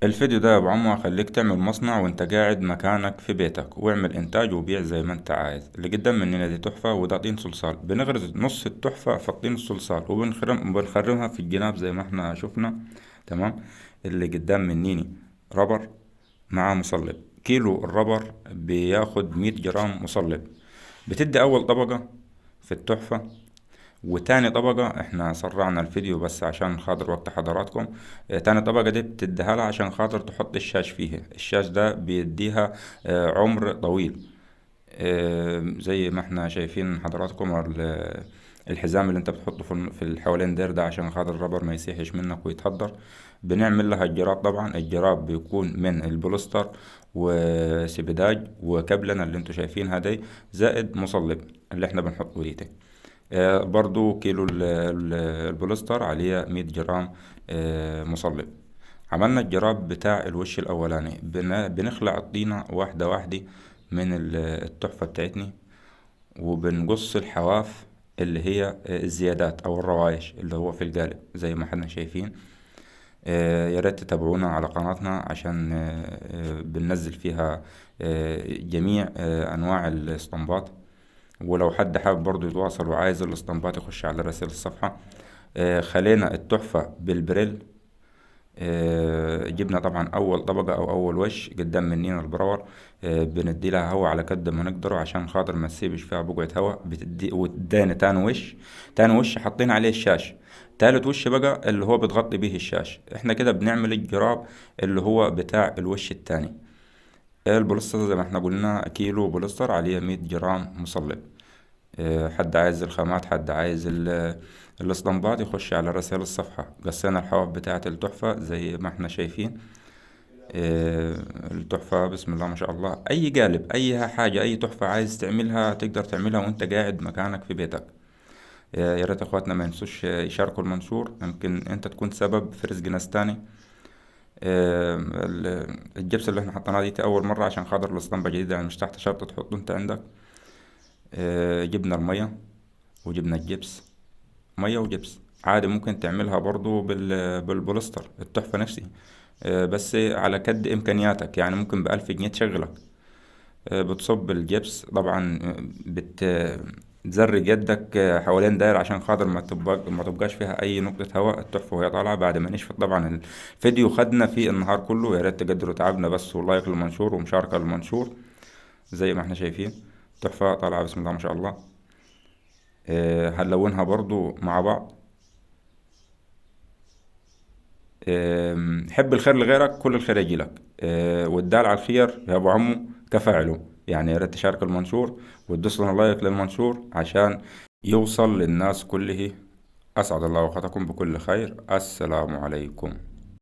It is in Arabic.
الفيديو ده يا ابو عمو هخليك تعمل مصنع وانت قاعد مكانك في بيتك، واعمل انتاج وبيع زي ما انت عايز. اللي قدام مننا دي تحفة، وده طين صلصال. بنغرز نص التحفة في الطين الصلصال وبنخرمها في الجناب زي ما احنا شفنا. تمام. اللي قدام منيني ربر مع مصلب. كيلو الربر بياخد 100 جرام مصلب. بتدي اول طبقة في التحفة، وتاني طبقة احنا سرعنا الفيديو بس عشان خاطر وقت حضراتكم. تاني طبقة دي بتديها لها عشان خاطر تحط الشاش فيها. الشاش ده بيديها عمر طويل. زي ما احنا شايفين حضراتكم الحزام اللي انت بتحطه في الحوالين دير ده عشان خاطر الرابر ما يسيحش منك ويتهدر. بنعمل لها الجراب. طبعا الجراب بيكون من البوليستر وسبداج وكابلنا اللي انتوا شايفينها دي، زائد مصلب اللي احنا بنحطه دي. برضو كيلو البوليستر عليه 100 جرام مصلب. عملنا الجراب بتاع الوش الأولاني. بنخلع الطينة واحدة واحدة من التحفة بتاعتنا، وبنقص الحواف اللي هي الزيادات أو الروايش اللي هو في القالب زي ما احنا شايفين. يا ريت تتابعونا على قناتنا عشان بننزل فيها جميع أنواع الاسطمبات. ولو حد حابب برضو يتواصل وعايز الاسطمبات يخش على رسائل الصفحة. خلينا التحفة بالبريل. جبنا طبعا أول طبقة أو أول وش قدام منينا البراور. بندي لها هوا على قد ما نقدره عشان خاطر ما تسيبش فيها بقعة هوا. بتدي وتداني تاني وش. تاني وش حاطين عليه الشاش. تالت وش بقى اللي هو بتغطي بيه الشاش. احنا كده بنعمل الجراب اللي هو بتاع الوش التاني. البوليستر زي ما احنا قلنا كيلو بوليستر عليه 100 جرام مصلب. حد عايز الخامات، حد عايز الاسطمبات، يخش على رسائل الصفحة. قسينا الحواف بتاعة التحفة زي ما احنا شايفين. آه، التحفة بسم الله ما شاء الله. أي قالب، أي حاجة، أي تحفة عايز تعملها تقدر تعملها وأنت قاعد مكانك في بيتك. يا ريت اخواتنا ما ينسوش يشاركوا المنشور، يمكن انت تكون سبب في رزق ناس تاني. الجبس اللي احنا حطيناه دي اول مرة عشان خاطر الاسطمبة جديدة، يعني مش تحت شرط تحطه انت عندك. جبنا المية وجبنا الجبس. مية وجبس عادي، ممكن تعملها برضو بالبوليستر التحفة نفسي. بس على قد إمكانياتك، يعني ممكن ب1000 جنيه تشغلك. بتصب الجبس طبعا. بتزرج يدك حوالين داير عشان خاطر ما تبقاش فيها أي نقطة هواء. التحفة وهي طالعة بعد ما نشفت. طبعا الفيديو خدنا فيه النهار كله. يا ريت تقدروا تعبنا بس، ولايك للمنشور ومشاركة للمنشور زي ما احنا شايفين. تحفة طالعة بسم الله ما شاء الله. هنلونها برضو مع بعض. حب الخير لغيرك كل الخير يجيلك. والدال على الخير يا ابو عمو كفاعله. يعني يا ريت تشارك المنشور وتدوس لنا لايك للمنشور عشان يوصل للناس كله. اسعد الله اوقاتكم بكل خير. السلام عليكم.